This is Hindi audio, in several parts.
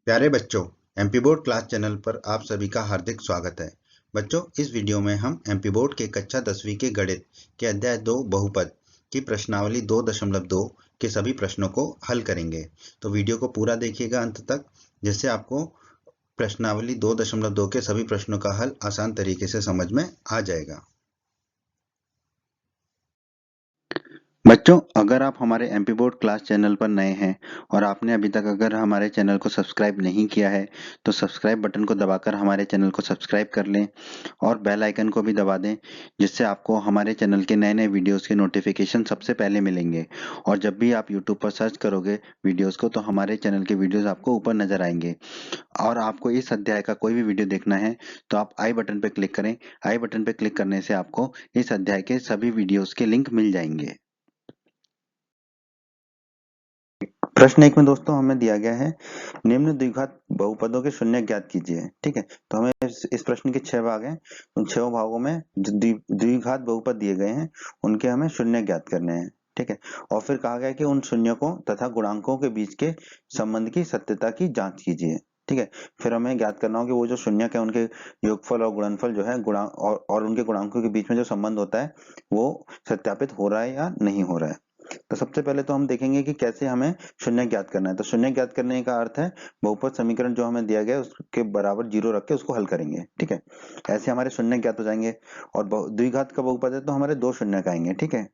प्यारे बच्चों, एमपी बोर्ड क्लास चैनल पर आप सभी का हार्दिक स्वागत है। बच्चों, इस वीडियो में हम एमपी बोर्ड के कक्षा 10वीं के गणित के अध्याय 2 बहुपद की प्रश्नावली 2.2 के सभी प्रश्नों को हल करेंगे। तो वीडियो को पूरा देखिएगा अंत तक, जिससे आपको प्रश्नावली 2.2 के सभी प्रश्नों का हल आसान तरीके से समझ में आ जाएगा। बच्चों, अगर आप हमारे एमपी बोर्ड क्लास चैनल पर नए हैं और आपने अभी तक अगर हमारे चैनल को सब्सक्राइब नहीं किया है तो सब्सक्राइब बटन को दबाकर हमारे चैनल को सब्सक्राइब कर लें और बेल आइकन को भी दबा दें, जिससे आपको हमारे चैनल के नए नए वीडियोस के नोटिफिकेशन सबसे पहले मिलेंगे। और जब भी आप यूट्यूब पर सर्च करोगे वीडियोस को तो हमारे चैनल के वीडियोस आपको ऊपर नजर आएंगे। और आपको इस अध्याय का कोई भी वीडियो देखना है तो आप आई बटन पर क्लिक करें। आई बटन पर क्लिक करने से आपको इस अध्याय के सभी वीडियोस के लिंक मिल जाएंगे। प्रश्न 1 में दोस्तों हमें दिया गया है निम्न द्विघात बहुपदों के शून्य ज्ञात कीजिए। ठीक है, तो हमें इस प्रश्न के 6 भाग हैं। उन 6 भागों में जो द्विघात बहुपद दिए गए हैं उनके हमें शून्य ज्ञात करने हैं। ठीक है, और फिर कहा गया है कि उन शून्यों को तथा गुणांकों के बीच के संबंध की सत्यता की जांच कीजिए। ठीक है, फिर हमें ज्ञात करना हो कि वो जो शून्यक है उनके योगफल और गुणनफल जो है गुणांक और उनके गुणांकों के बीच में जो संबंध होता है वो सत्यापित हो रहा है या नहीं हो रहा है। तो सबसे पहले तो हम देखेंगे कि कैसे हमें शून्य ज्ञात करना है। तो शून्य ज्ञात करने का अर्थ है बहुपद समीकरण जो हमें दिया गया है उसके बराबर 0 रख के उसको हल करेंगे। ठीक है, ऐसे हमारे शून्य ज्ञात हो जाएंगे। और द्विघात का बहुपद है तो हमारे 2 शून्य आएंगे। ठीक है,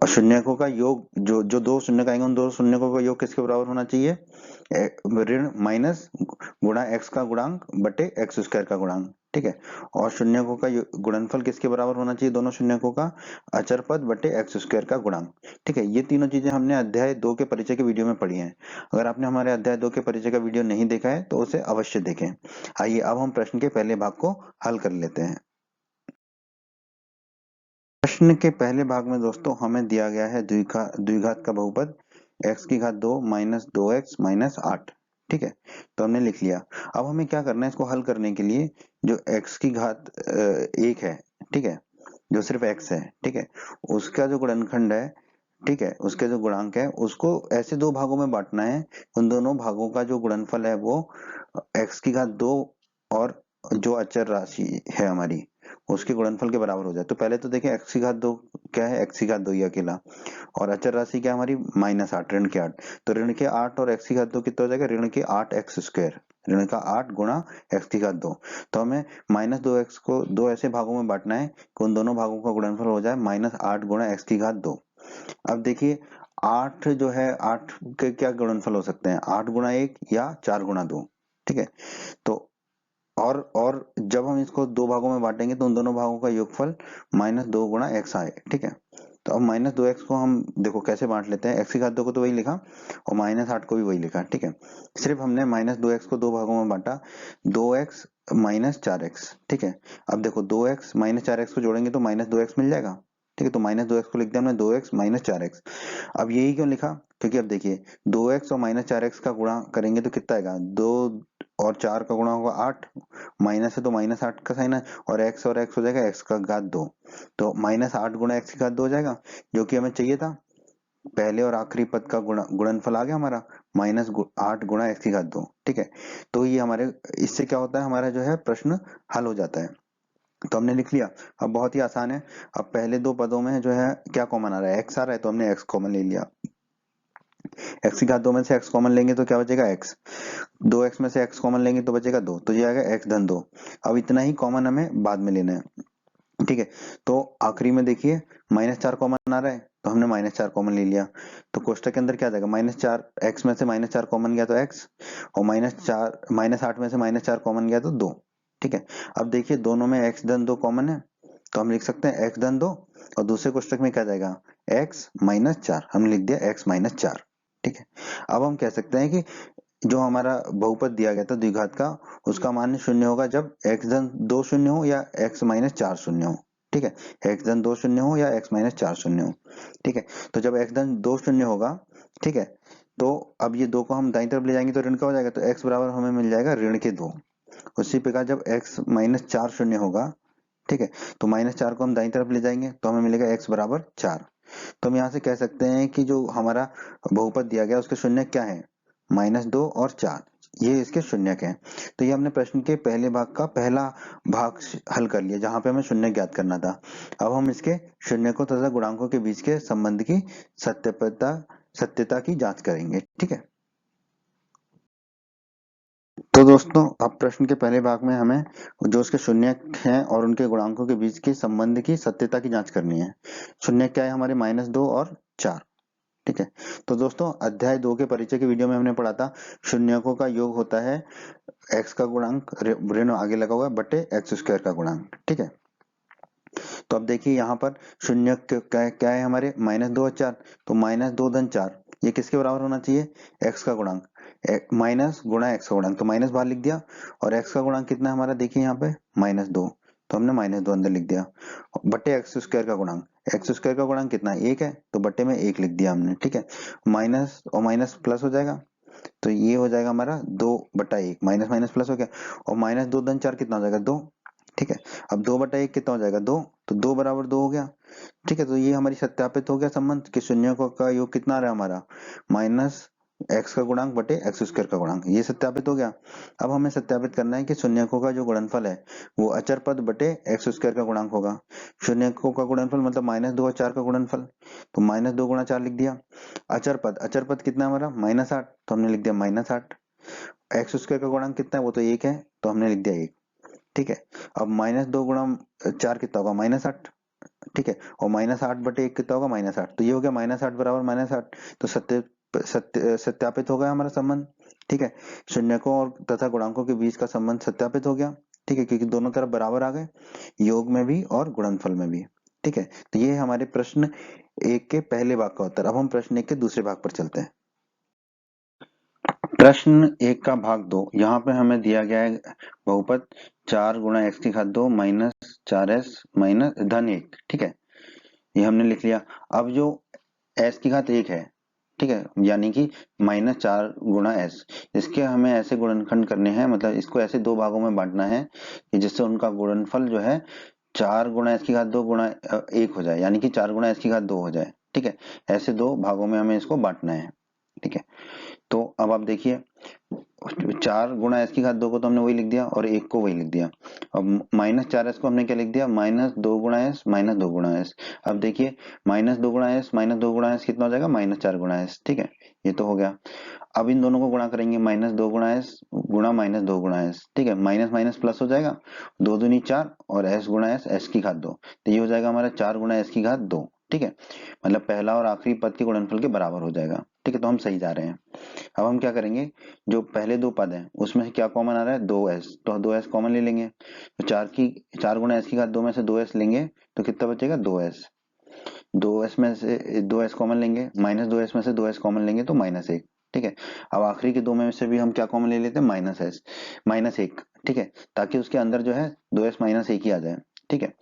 और शून्यकों का योग जो जो 2 शून्य आएंगे उन 2 शून्यकों का योग किसके बराबर होना चाहिए? ऋण माइनस गुणा एक्स का गुणांक बटे एक्स स्क्वायर का गुणांक। ठीक है, और शून्यकों का गुणनफल किसके बराबर होना चाहिए? दोनों शून्यकों का अचर पद बटे एक्स स्क्वायर का गुणांक। ठीक है, ये तीनों चीजें हमने अध्याय 2 के परिचय के वीडियो में पढ़ी हैं। अगर आपने हमारे अध्याय 2 के परिचय का वीडियो नहीं देखा है तो उसे अवश्य देखें। आइए अब हम प्रश्न के पहले भाग को हल कर लेते हैं। प्रश्न के पहले भाग में दोस्तों हमें दिया गया है द्विघात का बहुपद x की घात 2 माइनस 2x माइनस 8। ठीक है, तो हमने लिख लिया। अब हमें क्या करना है इसको हल करने के लिए? जो x की घात 1 है, ठीक है, जो सिर्फ x है, ठीक है, उसका जो गुणनखंड है, ठीक है, उसके जो गुणांक है उसको ऐसे 2 भागों में बांटना है। उन दोनों भागों का जो गुणनफल है वो x की घात 2 और जो अचर राशि है हमारी उसके गुणनफल के बराबर हो जाए। तो पहले तो देखें x की घात 2 क्या है? x की घात 2 ही अकेला, और अचर राशि क्या हमारी? -8, ऋण के 8। तो ऋण के 8 और x की घात 2 कितना हो जाएगा? ऋण के 8 एक्स स्क्वायर, ऋण का 8 गुणा x की घात 2। तो हमें -2x को 2 ऐसे भागों में बांटना है कि उन दोनों भागों का गुणनफल हो जाए -8 गुणा x की घात 2। अब देखिए 8 जो है 8 के क्या गुणनफल हो सकते हैं? 8 गुणा 1 या 4 गुणा 2। ठीक है, तो और जब हम इसको 2 भागों में बांटेंगे तो उन दोनों भागों का योगफल -2 गुणा x आए। ठीक है, तो अब -2x को हम देखो कैसे बांट लेते हैं। x की घात 2 को तो वही लिखा और -8 को भी वही लिखा। ठीक है, सिर्फ हमने -2x को 2 भागों में बांटा, 2x माइनस 4x। ठीक है, अब देखो 2x माइनस 4x को जोड़ेंगे तो -2x मिल जाएगा। ठीक है, तो -2x को लिख दिया हमने, 2x माइनस 4x। अब यही क्यों लिखा? क्योंकि अब देखिए 2x और -4x का गुणा करेंगे तो कितना आएगा? 2 और 4 का गुणा होगा 8, माइनस है तो -8 का साइन है, और x हो जाएगा x का घात 2। तो -8 गुणा x की घात 2 हो जाएगा, जो कि हमें चाहिए था। पहले और आखिरी पद का गुणनफल आ गया हमारा -8 गुणा x की घात 2। ठीक है, तो ये हमारे इससे क्या होता है, हमारा जो है प्रश्न हल हो जाता है। तो हमने लिख लिया। अब बहुत ही आसान है। अब पहले 2 पदों में जो है क्या कॉमन आ रहा है? x आ रहा है, तो हमने x कॉमन ले लिया। x की घात 2 में से x कॉमन लेंगे तो क्या बचेगा? x। 2x में से x कॉमन लेंगे तो बचेगा 2, तो ये आएगा x धन 2। अब इतना ही कॉमन हमें बाद में लेना है। ठीक है, तो आखिरी में देखिए -4 कॉमन आ रहा है तो हमने -4 कॉमन ले लिया। तो कोष्टक के अंदर क्या आ जाएगा? -4, x में से -4 कॉमन गया तो x, और -8 में से -4 कॉमन गया तो 2। ठीक है, अब देखिए दोनों में x धन 2 कॉमन है तो हम लिख सकते हैं x धन 2, और दूसरे कोष्टक में क्या आ जाएगा? x माइनस 4, हमने लिख दिया x माइनस 4। ठीक है, अब हम कह सकते हैं कि जो हमारा बहुपद दिया गया था द्विघात का, उसका मान शून्य होगा जब x धन 2 शून्य हो या x माइनस 4 शून्य हो। ठीक है, x धन 2 शून्य हो या x माइनस 4 शून्य हो। ठीक है, तो जब x धन 2 शून्य होगा, ठीक है, तो अब ये 2 को हम दाईं तरफ ले जाएंगे तो ऋण का हो जाएगा, तो x बराबर हमें मिल जाएगा ऋण के 2। उसी प्रकार जब x माइनस 4 शून्य होगा, ठीक है, तो -4 को हम दाईं तरफ ले जाएंगे तो हमें मिलेगा x बराबर 4। तो हम यहाँ से कह सकते हैं कि जो हमारा बहुपद दिया गया उसके शून्य क्या है? -2 और 4 ये इसके शून्यक हैं। तो ये हमने प्रश्न के पहले भाग का पहला भाग हल कर लिया जहां पे हमें शून्य ज्ञात करना था। अब हम इसके शून्यकों तथा गुणांकों के बीच के संबंध की सत्यता की जांच करेंगे। ठीक है, तो दोस्तों अब प्रश्न के पहले भाग में हमें जो उसके शून्यक हैं और उनके गुणांकों के बीच के संबंध की सत्यता की जांच करनी है। शून्यक क्या है हमारे -2 और 4। ठीक है, तो दोस्तों अध्याय 2 के परिचय के वीडियो में हमने पढ़ा था शून्यकों का योग होता है x का गुणांक ऋण आगे लगा हुआ है बटे x² का गुणांक। ठीक है, तो अब देखिए यहाँ पर शून्य क्या है हमारे -2 और 4, तो -2 धन 4 ये किसके बराबर होना चाहिए, x का गुणांक, माइनस गुणा x का गुणांक, तो माइनस बाहर लिख दिया और x का गुणांक कितना है हमारा, देखिए यहाँ पे -2, तो हमने -2 अंदर लिख दिया बटे x² का गुणांक, x² का गुणांक कितना है 1 है, तो बटे में 1 लिख दिया हमने। ठीक है, माइनस और माइनस प्लस हो जाएगा, तो ये हो जाएगा हमारा 2/1, माइनस माइनस प्लस हो गया, और -2 धन 4 कितना हो जाएगा 2। ठीक है, अब 2/1 कितना हो जाएगा 2, तो 2 बराबर 2 हो गया। ठीक है, तो ये हमारी सत्यापित हो गया संबंध कि शून्यकों का योग कितना आ रहा है हमारा, माइनस x का गुणांक बटे x² का गुणांक, ये सत्यापित हो गया। अब हमें सत्यापित करना है कि शून्यकों का जो गुणनफल है वो अचर पद बटे x² का गुणांक होगा। शून्यकों का गुणनफल मतलब -2 और 4 का गुणनफल, तो -2 गुणा 4 लिख दिया। अचर पद कितना है हमारा -8, तो हमने लिख दिया -8। x² का गुणांक कितना है, वो तो 1 है, तो हमने लिख दिया 1। ठीक है, अब -2 गुणा 4 कितना होगा -8। ठीक है, और -8 बटे 1 कितना होगा -8, तो ये हो गया -8 बराबर -8, तो सत्यापित हो गया हमारा संबंध। ठीक है, शून्यकों और तथा गुणांकों के बीच का संबंध सत्यापित हो गया। ठीक है, क्योंकि दोनों तरफ बराबर आ गए, योग में भी और गुणनफल में भी। ठीक है, तो ये हमारे प्रश्न 1 के पहले भाग का उत्तर। अब हम प्रश्न 1 के दूसरे भाग पर चलते हैं। प्रश्न 1 का भाग 2, यहाँ पे हमें दिया गया है बहुपद 4 गुणा x की घात 2 माइनस 4s माइनस धन 1। ठीक है, ये हमने लिख लिया। अब जो s की घात 1 है, ठीक है, यानी कि -4 गुणा s, इसके हमें ऐसे गुणनखंड करने हैं, मतलब इसको ऐसे दो भागों में बांटना है कि जिससे उनका गुणनफल जो है 4 गुणा s की घात 2 गुणा 1 हो जाए, यानी कि 4 गुणा s की घात 2 हो जाए। ठीक है, ऐसे दो भागों में हमें इसको बांटना है। ठीक है, तो अब आप देखिए 4 गुणा s की घात 2 को तो हमने वही लिख दिया और 1 को वही लिख दिया। अब -4s को हमने क्या लिख दिया, -2 गुणा s माइनस 2 गुणा s। अब देखिए -2 गुणा s माइनस 2 गुणा s कितना हो जाएगा, -4 गुणा s। ठीक है, ये तो हो गया। अब इन दोनों को गुणा करेंगे, -2 गुणा s गुणा -2 गुणा s। ठीक है, माइनस माइनस प्लस हो जाएगा, 2 दूनी 4 और s गुणा s की घात 2, तो ये हो जाएगा हमारा 4 गुणा s की घात 2। ठीक है, मतलब पहला और आखिरी पद के गुणनफल के बराबर हो जाएगा। ठीक है, तो हम सही जा रहे हैं। अब हम क्या करेंगे, जो पहले दो पद हैं उसमें से क्या कॉमन आ रहा है, 2s, तो 2s कॉमन ले लेंगे, तो 4 गुणा s की घात 2 में से 2s लेंगे तो कितना बचेगा 2s। 2s में से 2s कॉमन लेंगे, -2s में से 2s कॉमन लेंगे तो -1। ठीक है, अब आखिरी के दो में से भी हम क्या कॉमन ले लेते हैं, -1। ठीक है, ताकि उसके अंदर जो है 2s -1 ही आ जाए। ठीक है,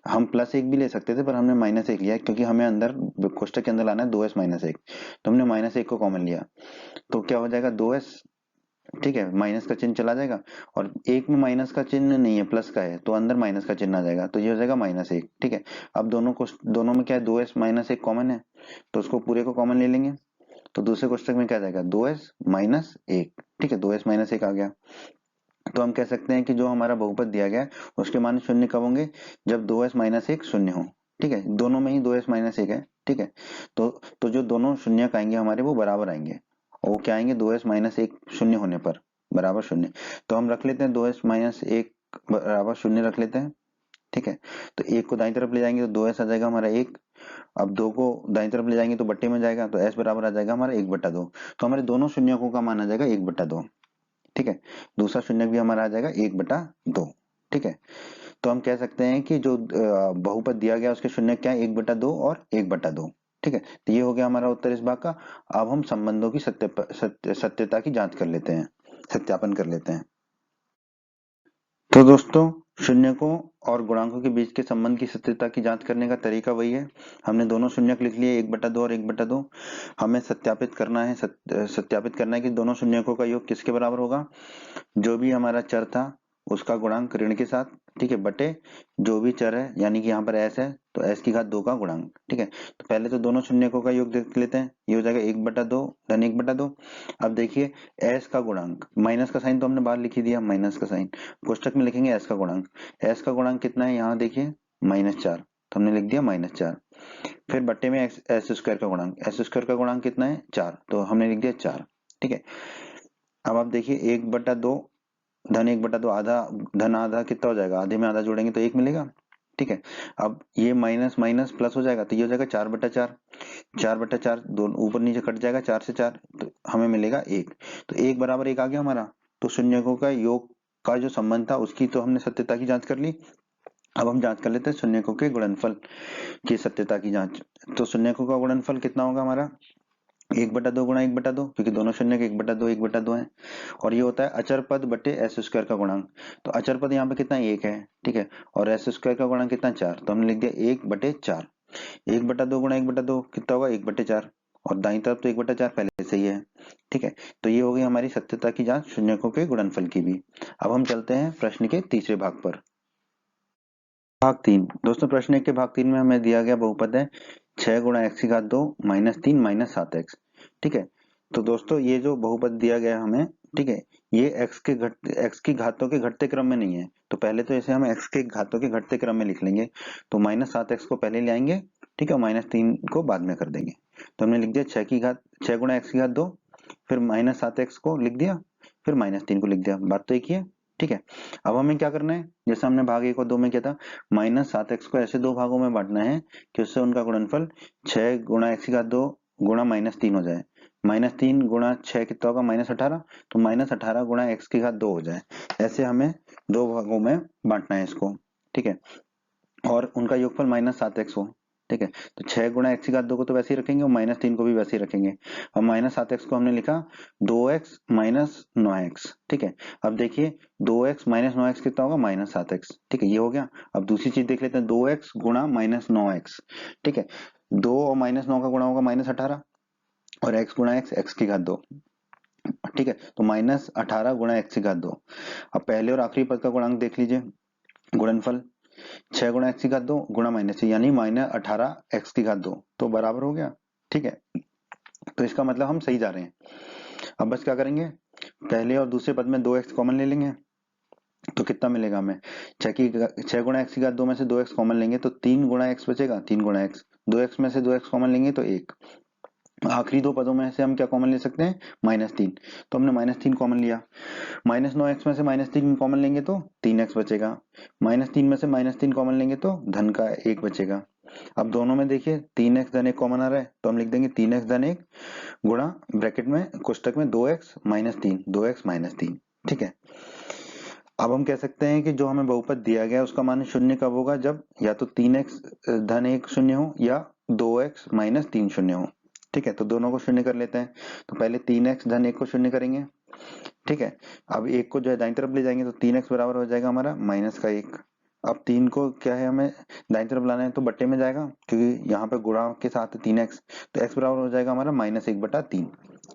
हम +1 भी ले सकते थे पर हमने -1 लिया क्योंकि हमें अंदर कोष्टक के अंदर लाना है 2s -1, तो हमने -1 को कॉमन लिया, तो क्या हो जाएगा 2s। ठीक है, माइनस का चिन्ह चला जाएगा और एक में माइनस का चिन्ह नहीं है, प्लस का है, तो अंदर माइनस का चिन्ह आ जाएगा, तो ये हो जाएगा -1। ठीक है, अब दोनों में क्या है, 2s -1 कॉमन है, तो उसको पूरे को कॉमन ले लेंगे, तो दूसरे कोष्टक में क्या आ जाएगा 2s -1। ठीक है, 2s -1 आ गया। तो हम कह सकते हैं कि जो हमारा बहुपद दिया गया है उसके मान शून्य कब होंगे, जब 2s -1 शून्य हो। ठीक है, दोनों में ही 2s -1 है। ठीक है, तो जो दोनों शून्य आएंगे हमारे वो बराबर आएंगे, और वो क्या आएंगे 2s -1 शून्य होने पर बराबर शून्य, तो हम रख लेते हैं 2s -1 बराबर शून्य रख लेते हैं। ठीक है, तो 1 को दाईं तरफ ले जाएंगे तो 2s आ जाएगा हमारा 1, अब 2 को दाईं तरफ ले जाएंगे तो बट्टे में जाएगा, तो s बराबर आ जाएगा हमारा 1/2, तो हमारे दोनों शून्यों का मान आ जाएगा 1/2। ठीक है, दूसरा शून्य भी हमारा आ जाएगा 1/2। ठीक है, तो हम कह सकते हैं कि जो बहुपद दिया गया उसके शून्य क्या है, 1/2 और 1/2। ठीक है, तो ये हो गया हमारा उत्तर इस भाग का। अब हम संबंधों की सत्यता की जांच कर लेते हैं, सत्यापन कर लेते हैं। तो दोस्तों शून्यकों और गुणांकों के बीच के संबंध की सत्यता की जांच करने का तरीका वही है, हमने दोनों शून्यक लिख लिए 1/2 और 1/2। हमें सत्यापित करना है सत्यापित करना है कि दोनों शून्यकों का योग किसके बराबर होगा, जो भी हमारा चर था उसका गुणांक ऋण के साथ। ठीक है, बटे जो भी चर है, यानी कि यहाँ पर s है तो s की घात 2 का गुणांक। ठीक है, तो पहले तो दोनों शून्यकों का योग देख लेते हैं। ये हो जाएगा 1/2 धन 1/2। अब देखिए s का गुणांक, माइनस का साइन तो हमने बाहर लिख ही दिया, माइनस का साइन कोष्टक में लिखेंगे s का गुणांक। s का गुणांक कितना है, यहाँ देखिए -4, तो हमने लिख दिया -4। फिर बट्टे में एस स्क्वायर का गुणांक, एस स्क्वायर का गुणांक कितना है 4, तो हमने लिख दिया 4। ठीक है, अब आप देखिए 1/2 धन 1/2 आधा, धन आधा कितना हो जाएगा, आधे में आधा जोड़ेंगे तो 1 मिलेगा। ठीक है, अब ये माइनस माइनस प्लस हो जाएगा, तो ये हो जाएगा 4/4, 4/4 दोनों ऊपर नीचे कट जाएगा, 4 से 4 तो हमें मिलेगा 1। तो 1 बराबर 1 आ गया हमारा। तो शून्यकों का योग का जो संबंध था उसकी तो हमने सत्यता की जांच कर ली। अब हम जांच कर लेते हैं शून्यकों के गुणनफल की सत्यता की जांच। तो शून्यकों का गुणनफल कितना होगा हमारा, 1/2 गुणा 1/2, क्योंकि दोनों शून्य के 1/2 1/2 है। और ये होता है अचर पद बटे एस स्क्वायर का गुणांक। तो अचर पद यहाँ पे कितना 1 है, ठीक है, और एस स्क्वायर का गुणांक कितना 4, तो हमने लिख दिया 1/4। 1/2 गुणा 1/2 कितना होगा 1/4, और दाईं तरफ तो 1/4 पहले से ही है। ठीक है, तो ये हो गई हमारी सत्यता की जांच शून्यकों के गुणनफल की भी। अब हम चलते हैं प्रश्न के तीसरे भाग पर। भाग 3 दोस्तों, प्रश्न 1 के भाग 3 में हमें दिया गया बहुपद है 6 गुणा x की घात 2 -3 -7x। ठीक है, तो दोस्तों ये जो बहुपद दिया गया हमें, ठीक है, ये x की घातों के घटते क्रम में नहीं है, तो पहले तो इसे हम x के घातों के घटते क्रम में लिख लेंगे। तो -7x को पहले ले आएंगे, ठीक है, -3 को बाद में कर देंगे। तो हमने लिख दिया 6 गुणा x की घात 2, फिर -7x को लिख दिया, फिर -3 को लिख दिया, बात तो एक ही है। ठीक है, अब हमें क्या करना है, जैसे हमने भाग 1 और 2 में किया था, -7x को ऐसे दो भागों में बांटना है कि उससे उनका गुणनफल 6 गुणा x की घात 2 गुणा -3 हो जाए। -3 गुणा 6 कितना होगा -18, तो -18 गुणा x की घात 2 हो जाए। ऐसे हमें दो भागों में बांटना है इसको। ठीक है, और उनका योगफल -7x हो। ठीक है, तो 6 गुणा x की घात 2 को तो वैसे ही रखेंगे और -3 को भी वैसे ही रखेंगे। और -7x को हमने लिखा 2x माइनस 9x। ठीक है, अब देखिए 2x माइनस 9x कितना होगा -7x। ठीक है, ये हो गया। अब दूसरी चीज देख लेते हैं, 2x गुणा -9x। ठीक है, 2 और -9 का गुणा होगा -18, और x गुणा x की घात 2। ठीक है, तो -18 गुणा x की घात 2। अब पहले और आखिरी पद का गुणांक देख लीजिए, गुणनफल 6 गुणा x की घात 2 गुणा -, यानी -18 x की घात 2, तो बराबर हो गया। ठीक है, तो इसका मतलब हम सही जा रहे हैं। अब बस क्या करेंगे, पहले और दूसरे पद में 2x कॉमन ले लेंगे, तो कितना मिलेगा हमें, 6 गुणा x की घात 2 में से 2x कॉमन लेंगे तो 3 गुणा x बचेगा, 3 गुणा x, 2x में से 2x कॉमन लेंगे तो 1। आखिरी दो पदों में से हम क्या कॉमन ले सकते हैं, -3, तो हमने -3 कॉमन लिया। -9x में से -3 कॉमन लेंगे तो 3x बचेगा। -3 में से -3 कॉमन लेंगे तो धन का 1 बचेगा। अब दोनों में देखिए 3x धन 1 कॉमन आ रहा है, तो हम लिख देंगे 3x धन 1 गुणा ब्रैकेट में कोष्टक में 2x -3, 2x -3। ठीक है, अब हम कह सकते हैं कि जो हमें बहुपद दिया गया है उसका मान शून्य कब होगा, जब या तो 3x धन 1 शून्य हो या 2x -3 शून्य हो। ठीक है, तो दोनों को शून्य कर लेते हैं। तो पहले 3x धन 1 को शून्य करेंगे। ठीक है, अब 1 को जो है दाईं तरफ ले जाएंगे तो 3x बराबर हो जाएगा हमारा -1। अब 3 को क्या है हमें दाईं तरफ लाना है, तो बट्टे में जाएगा, क्योंकि यहाँ पे गुणा के साथ 3x, तो x बराबर हो जाएगा हमारा -1/3।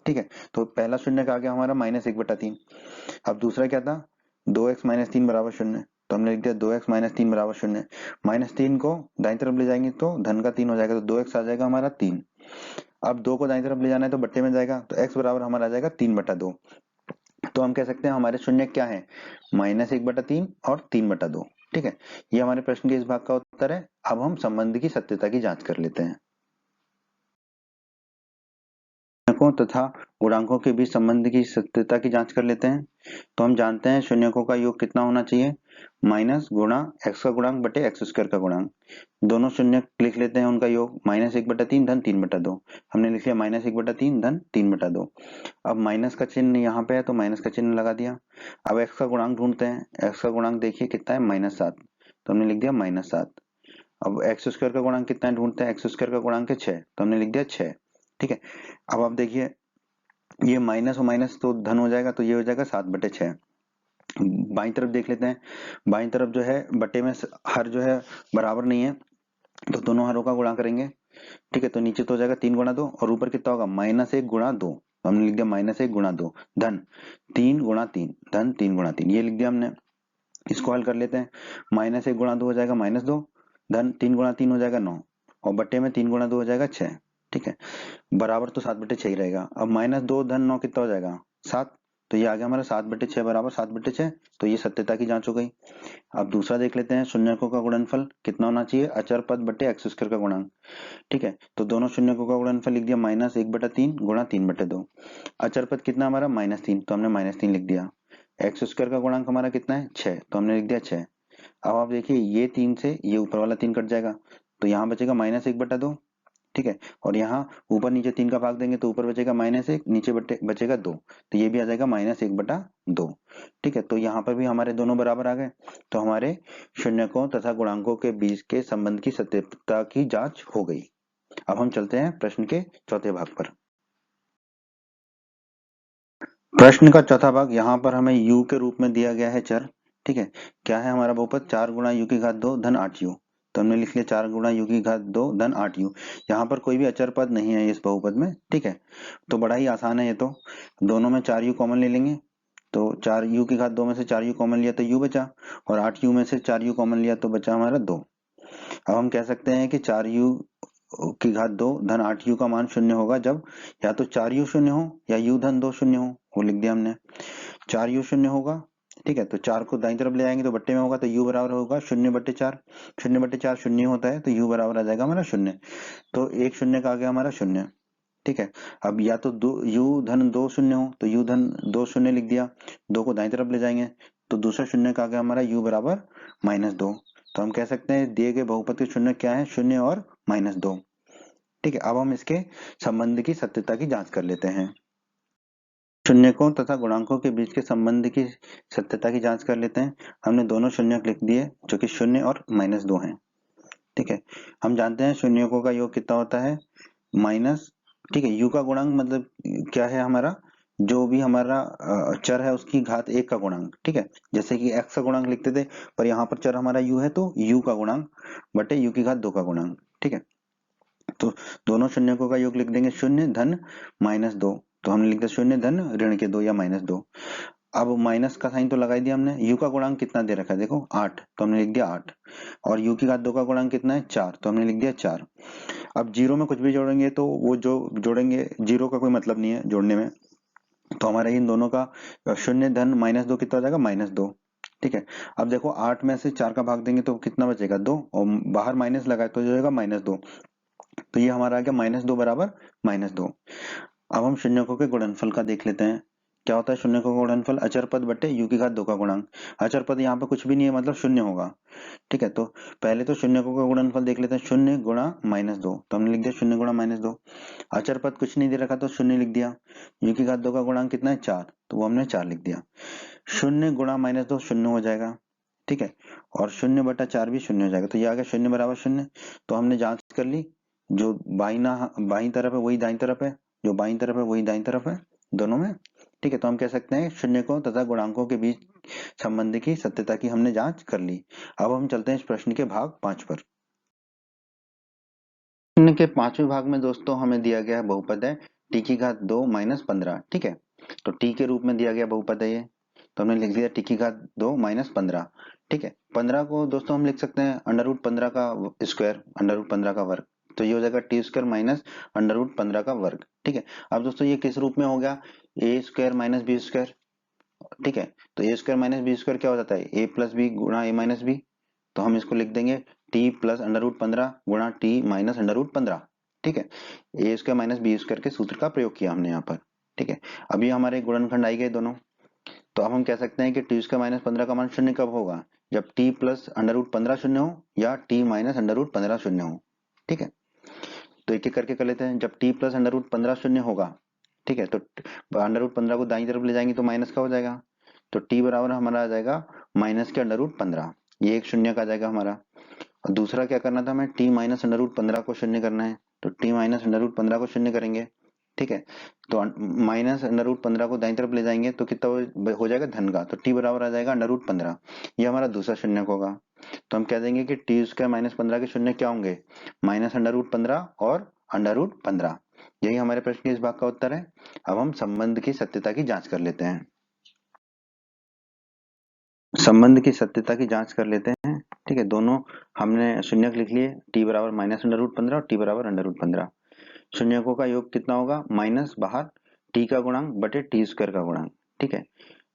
ठीक है, तो पहला शून्य का आ गया हमारा -1/3। अब दूसरा क्या था, 2x -3 बराबर 0, तो हमने लिख दिया 2x -3 बराबर 0। -3 को दाईं तरफ ले जाएंगे तो धन का 3 हो जाएगा, तो 2x आ जाएगा हमारा 3। अब 2 को दाईं तरफ ले जाना है तो बट्टे में जाएगा, तो x बराबर हमारा आ जाएगा 3/2। तो हम कह सकते हैं हमारे शून्य क्या है, -1/3 और 3/2। ठीक है, ये हमारे प्रश्न के इस भाग का उत्तर है। अब हम संबंध की सत्यता की जांच कर लेते हैं। शून्यकों तथा गुणांकों के बीच संबंध की सत्यता की जांच कर लेते हैं। तो हम जानते हैं शून्यकों का योग कितना होना चाहिए, माइनस गुणा x का गुणांक बटे x स्क्वायर का गुणांक। दोनों शून्य लिख लेते हैं, उनका योग -1/3 धन 3/2। हमने लिख लिया -1/3 धन 3/2। अब माइनस का चिन्ह यहाँ पे है तो माइनस का चिन्ह लगा दिया। अब x का गुणांक ढूंढते हैं, x का गुणांक देखिए कितना है -7, तो हमने लिख दिया -7। अब एक्स स्क्वायर का गुणांक कितना है ढूंढते हैं, एक्स स्क्वायर का गुणांक है 6, तो हमने लिख दिया 6। ठीक है, अब आप देखिए ये माइनस और माइनस तो धन हो जाएगा, तो ये हो जाएगा 7/6। बाईं तरफ देख लेते हैं, बाईं तरफ जो है बटे में हर जो है बराबर नहीं है, तो दोनों हरों का गुणा करेंगे। ठीक है, तो नीचे तो हो जाएगा 3 गुणा 2, और ऊपर कितना होगा -1 गुणा 2, तो हमने लिख दिया -1 गुणा 2 धन 3 गुणा 3 धन 3 गुणा 3, ये लिख दिया हमने। इसको हल कर लेते हैं, -1 गुणा 2 हो जाएगा -2, धन 3 गुणा 3 हो जाएगा 9 और बट्टे में 3 गुणा 2 हो जाएगा 6। ठीक है, बराबर तो 7/6 ही रहेगा। अब -2 धन 9 कितना हो जाएगा 7, तो ये आ गया हमारा 7/6 बराबर 7/6। तो ये सत्यता की जांच हो गई। अब दूसरा देख लेते हैं, शून्यकों का गुणनफल कितना होना चाहिए, अचर पद बटे एक्स स्क्वायर का गुणांक। ठीक है, तो दोनों शून्यकों का गुणनफल लिख दिया -1/3 गुणा 3/2। अचर पद कितना हमारा -3, तो हमने -3 लिख दिया। एक्स स्क्वायर का गुणांक हमारा कितना है 6, तो हमने लिख दिया 6। अब आप देखिए ये 3 से ये ऊपर वाला 3 कट जाएगा, तो यहाँ बचेगा -1/2। ठीक है, और यहाँ ऊपर नीचे 3 का भाग देंगे तो ऊपर बचेगा -1, नीचे बचेगा 2, तो ये भी आ जाएगा -1/2। ठीक है, तो यहाँ पर भी हमारे दोनों बराबर आ गए। तो हमारे शून्यकों तथा गुणांकों के बीच के संबंध की सत्यता की जांच हो गई। अब हम चलते हैं प्रश्न के चौथे भाग पर। प्रश्न का चौथा भाग, यहाँ पर हमें u के रूप में दिया गया है चर। ठीक है, क्या है हमारा बहुपद 4 गुणा u की घात 2 धन 8u। तो हमने लिख लिया 4 गुणा u की घात 2 धन 8u। यहाँ पर कोई भी अचर पद नहीं है इस बहुपद में। ठीक है, तो बड़ा ही आसान है ये तो, दोनों में 4u कॉमन ले लेंगे, तो 4u की घात 2 में से 4u कॉमन लिया तो u बचा, और 8u में से 4u कॉमन लिया तो बचा हमारा 2। अब हम कह सकते हैं कि 4u की घात 2 धन 8u का मान शून्य होगा जब या तो 4u शून्य हो या u धन 2 शून्य हो। वो लिख दिया हमने, 4u शून्य होगा। ठीक है, तो 4 को दाईं तरफ ले आएंगे तो बट्टे में होगा, तो u बराबर होगा 0/4। 0/4 शून्य होता है, तो u बराबर आ जाएगा हमारा 0। तो एक शून्य का आ गया हमारा 0। ठीक है, अब या तो u धन 2 शून्य हो, तो u धन 2 शून्य लिख दिया, 2 को दाईं तरफ ले जाएंगे तो दूसरा शून्य का आ गया हमारा u बराबर -2। तो हम कह सकते हैं दिए गए बहुपद के शून्य क्या है, 0 और -2। ठीक है, अब हम इसके संबंध की सत्यता की जांच कर लेते हैं। शून्यकों तथा गुणांकों के बीच के संबंध की सत्यता की जांच कर लेते हैं। हमने दोनों शून्यक लिख दिए जो कि 0 और -2 हैं। ठीक है, हम जानते हैं शून्यकों का योग कितना होता है माइनस। ठीक है, u का गुणांक मतलब क्या है हमारा, जो भी हमारा चर है उसकी घात 1 का गुणांक। ठीक है, जैसे कि x का गुणांक लिखते थे, पर यहाँ पर चर हमारा u है तो u का गुणांक बटे u की घात 2 का गुणांक। ठीक है, तो दोनों शून्यकों का योग लिख देंगे 0 धन -2। तो हमने लिख दिया 0 धन ऋण के 2 या -2। अब माइनस का साइन तो लगा ही दिया हमने। u का गुणांक कितना दे रखा है देखो 8, तो हमने लिख दिया 8, और u की घात 2 का गुणांक कितना है 4, तो हमने लिख दिया 4। अब जीरो में कुछ भी जोड़ेंगे तो वो जो जोड़ेंगे जीरो का कोई मतलब नहीं है जोड़ने में, तो हमारे इन दोनों का 0 धन -2 कितना हो जाएगा -2। ठीक है, अब देखो 8 में से 4 का भाग देंगे तो कितना बचेगा 2, और बाहर माइनस लगा है तो जो होगा -2, तो ये हमारा आ गया -2 बराबर -2। अब हम शून्यकों के गुणनफल का देख लेते हैं। क्या होता है शून्यकों का गुणनफल, अचर पद बटे u की घात 2 का गुणांक। अचर पद यहाँ पे कुछ भी नहीं है मतलब शून्य होगा। ठीक है, तो पहले तो शून्यकों का गुणनफल देख लेते हैं, 0 गुणा -2, तो हमने लिख दिया 0 गुणा -2। अचर पद कुछ नहीं दे रखा तो 0 लिख दिया। u की घात 2 का गुणांक कितना है 4, तो वो हमने 4 लिख दिया। 0 गुणा -2 0 हो जाएगा। ठीक है, और 0/4 भी 0 हो जाएगा, तो ये आ गया 0 बराबर 0। तो हमने जांच कर ली, जो बाईं तरफ है वही दाईं तरफ है, जो बाईं तरफ है वही दाईं तरफ है दोनों में। ठीक है, तो हम कह सकते हैं शून्यकों तथा गुणांकों के बीच संबंध की सत्यता की हमने जांच कर ली। अब हम चलते हैं इस प्रश्न के भाग 5 पर। प्रश्न के 5वें भाग में दोस्तों हमें दिया गया है बहुपद है t की घात 2 - 15। ठीक है, तो t के रूप में दिया गया बहुपद है ये, तो हमने लिख दिया t की घात 2 - 15। ठीक है, 15 को दोस्तों हम लिख सकते हैं √15 का स्क्वायर, √15 का वर्ग, तो ये हो जाएगा टी स्क्वायर माइनस √15 का वर्ग। ठीक है, अब दोस्तों ये किस रूप में हो गया, ए स्क्वायर माइनस बी स्क्वायर। ठीक है, तो ए स्क्वायर माइनस बी स्क्वायर क्या हो जाता है, ए प्लस बी गुणा ए माइनस बी। तो हम इसको लिख देंगे टी प्लस √15 गुणा टी माइनस √15। ठीक है, ए स्क्वायर माइनस बी स्क्वायर के सूत्र का प्रयोग किया हमने यहाँ पर। ठीक है, अभी हमारे गुणनखंड आई गए दोनों, तो अब हम कह सकते हैं कि टी स्क्वायर माइनस 15 का मान शून्य कब होगा, जब टी प्लस √15 शून्य हो या टी माइनस √15 शून्य हो। ठीक है, तो एक एक करके कर लेते हैं। जब टी प्लस √15 शून्य होगा, ठीक है, तो √15 को दाईं तरफ ले जाएंगे तो माइनस का हो जाएगा, तो टी बराबर हमारा आ जाएगा माइनस के √15, ये एक शून्य का आ जाएगा हमारा। और दूसरा क्या करना था हमें, टी माइनस √15 को शून्य करना है, तो टी माइनस √15 को शून्य करेंगे। ठीक है, तो माइनस √15 को दाईं तरफ ले जाएंगे तो कितना हो जाएगा धन का, तो टी बराबर आ जाएगा √15, ये हमारा दूसरा शून्य होगा। तो हम कह देंगे कि टी स्क्वायर माइनस 15 के शून्य क्या होंगे, माइनस √15 और √15। यही हमारे प्रश्न के इस भाग का उत्तर है। अब हम संबंध की सत्यता की जांच कर लेते हैं। संबंध की सत्यता की जांच कर लेते हैं। ठीक है, दोनों हमने शून्यक लिख लिए, टी बराबर माइनस अंडर रूट 15 और टी बराबर अंडर रूट 15। शून्यकों का योग कितना होगा, माइनस बाहर टी का गुणांक बटे टी स्क्वायर का गुणांक। ठीक है,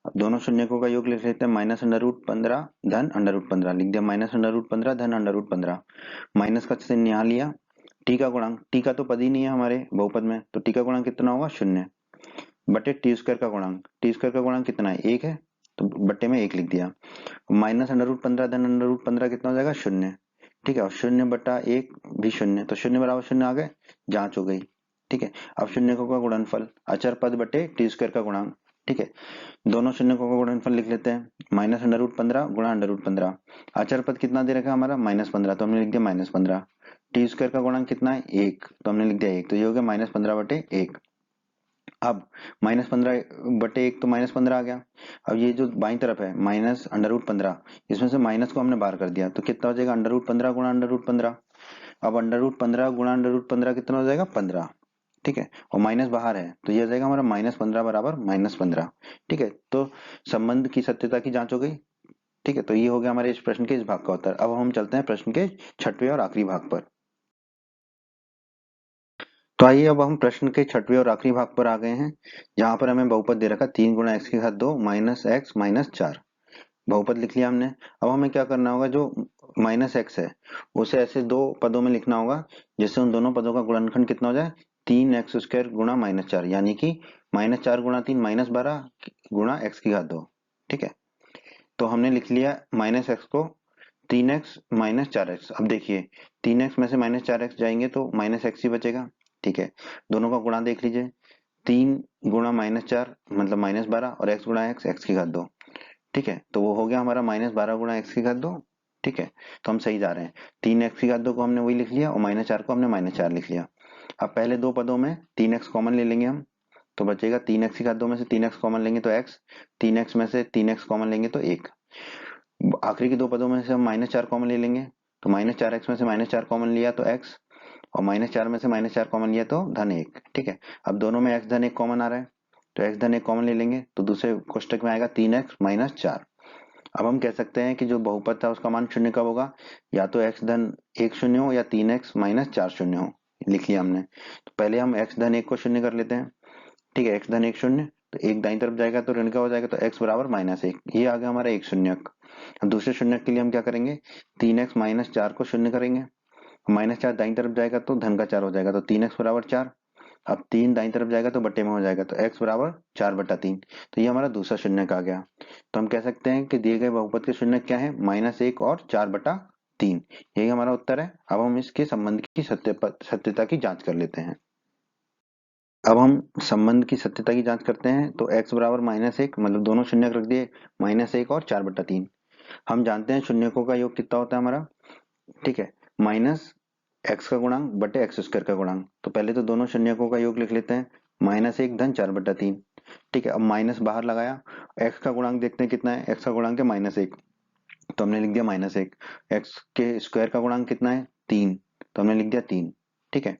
अब दोनों शून्यकों का योग लिख लेते हैं, माइनस अंडर रूट 15 धन अंडर रूट 15 लिख दिया, माइनस अंडर रूट 15 धन अंडर रूट 15। माइनस का चिन्ह यहाँ लिया, टी का गुणांक, टी का तो पद ही नहीं है हमारे बहुपद में, तो टी का गुणांक कितना होगा, शून्य बटे टी स्क्वायर का गुणांक, टी स्क्वायर का गुणांक कितना है, एक है, तो बट्टे में एक लिख दिया। माइनस अंडर रूट 15 धन अंडर रूट 15 कितना हो जाएगा, शून्य। ठीक है, और शून्य बटा एक भी शून्य, तो शून्य बराबर शून्य आ गए, जांच हो गई। ठीक है, अब शून्यकों का गुणनफल अचर पद बटे टी स्क्वायर का गुणांक। ठीक है, दोनों शून्यकों का गुणनफल लिख लेते हैं, माइनस अंडर रूट 15 गुणा अंडर रूट 15। अचर पद कितना दे रखा है हमारा, माइनस 15, तो हमने लिख दिया माइनस 15। टी स्क्वायर का गुणांक कितना है, एक, तो हमने लिख दिया एक, तो ये हो गया माइनस 15 बटे एक। अब माइनस 15 बटे एक, तो माइनस 15 आ गया। अब ये जो बाई तरफ है माइनस अंडर रूट 15, इसमें से माइनस को हमने बाहर कर दिया, तो कितना हो जाएगा, अंडर रूट 15 गुणा अंडर रूट 15। अब अंडर रूट 15 गुणा अंडर रूट 15 कितना हो जाएगा, 15। ठीक है, और माइनस बाहर है, तो ये हो जाएगा हमारा माइनस 15 बराबर माइनस 15। ठीक है, तो संबंध की सत्यता की जांच हो गई। ठीक है, तो ये हो गया हमारे इस प्रश्न के इस भाग का उत्तर। अब हम चलते हैं प्रश्न के छठवें और आखिरी भाग पर। तो आइए अब हम प्रश्न के छठवें और आखिरी भाग पर आ गए हैं, जहां पर हमें बहुपद दे रखा 3 गुणा एक्स की घात 2 माइनस एक्स माइनस 4। बहुपद लिख लिया हमने। अब हमें क्या करना होगा, जो माइनस एक्स है उसे ऐसे दो पदों में लिखना होगा जिससे उन दोनों पदों का गुणनखंड कितना हो जाए, 3x² गुणा माइनस 4, यानी कि माइनस 4 गुणा 3 माइनस 12 गुणा एक्स की घात 2। ठीक है, तो हमने लिख लिया माइनस एक्स को 3x माइनस 4x। अब देखिए 3x में से माइनस 4x जाएंगे तो माइनस एक्स ही बचेगा। ठीक है, दोनों का गुणा देख लीजिए, 3 गुणा माइनस 4 मतलब माइनस 12 और x गुणा एक्स की घात 2। ठीक है, तो वो हो गया हमारा माइनस 12 गुणा एक्स की घात 2। ठीक है, तो हम सही जा रहे हैं, 3x की घात 2 को हमने वही लिख लिया और माइनस 4 को हमने माइनस 4 लिख लिया। अब पहले दो पदों में 3x कॉमन ले लेंगे हम, तो बचेगा 3x की घात 2 में से 3x कॉमन लेंगे तो x, 3x में से 3x कॉमन लेंगे तो 1। आखिरी के दो पदों में से हम माइनस 4 कॉमन ले लेंगे, तो माइनस 4x में से माइनस 4 कॉमन लिया तो x, और माइनस 4 में से माइनस 4 कॉमन लिया तो धन 1। ठीक है, अब दोनों में x धन 1 कॉमन आ रहा है, तो x धन 1 कॉमन ले लेंगे तो दूसरे कोष्टक में आएगा 3x माइनस 4। अब हम कह सकते हैं कि जो बहुपद था उसका मान शून्य कब होगा, या तो x धन 1 शून्य हो या 3x माइनस 4 शून्य हो। लिख लिया हमने, तो पहले हम x धन 1 को शून्य कर लेते हैं। ठीक है, x धन 1 शून्य, तो एक दाईं तरफ जाएगा तो ऋण का हो जाएगा, तो x बराबर माइनस 1, ये आ गया हमारा एक शून्यक। अब दूसरे शून्यक के लिए हम क्या करेंगे, 3x माइनस 4 को शून्य करेंगे, माइनस 4 दाईं तरफ जाएगा तो धन का 4 हो जाएगा, तो 3x बराबर 4। अब 3 दाईं तरफ जाएगा तो बट्टे में हो जाएगा, तो x बराबर 4/3। तो ये हमारा दूसरा शून्यक आ गया। तो हम कह सकते हैं कि दिए गए बहुपद के शून्यक क्या है, -1 और 4/3। यही हमारा उत्तर है। अब हम इसके संबंध की सत्यता की जांच कर लेते हैं। अब हम संबंध की सत्यता की जांच करते हैं, तो x बराबर -1 मतलब दोनों शून्यक रख दिए, -1 और 4/3। हम जानते हैं शून्यकों का योग कितना होता है हमारा। ठीक है, माइनस एक्स का गुणांक बटे एक्स स्क्वायर का गुणांक। तो पहले तो दोनों शून्यकों का योग लिख लेते हैं, -1 धन 4/3। ठीक है, अब माइनस बाहर लगाया, एक्स का गुणांक देखते हैं कितना है, एक्स का गुणांक है -1, तो हमने लिख दिया -1। एक्स के स्क्वायर का गुणांक कितना है, 3, तो हमने लिख दिया 3। ठीक है,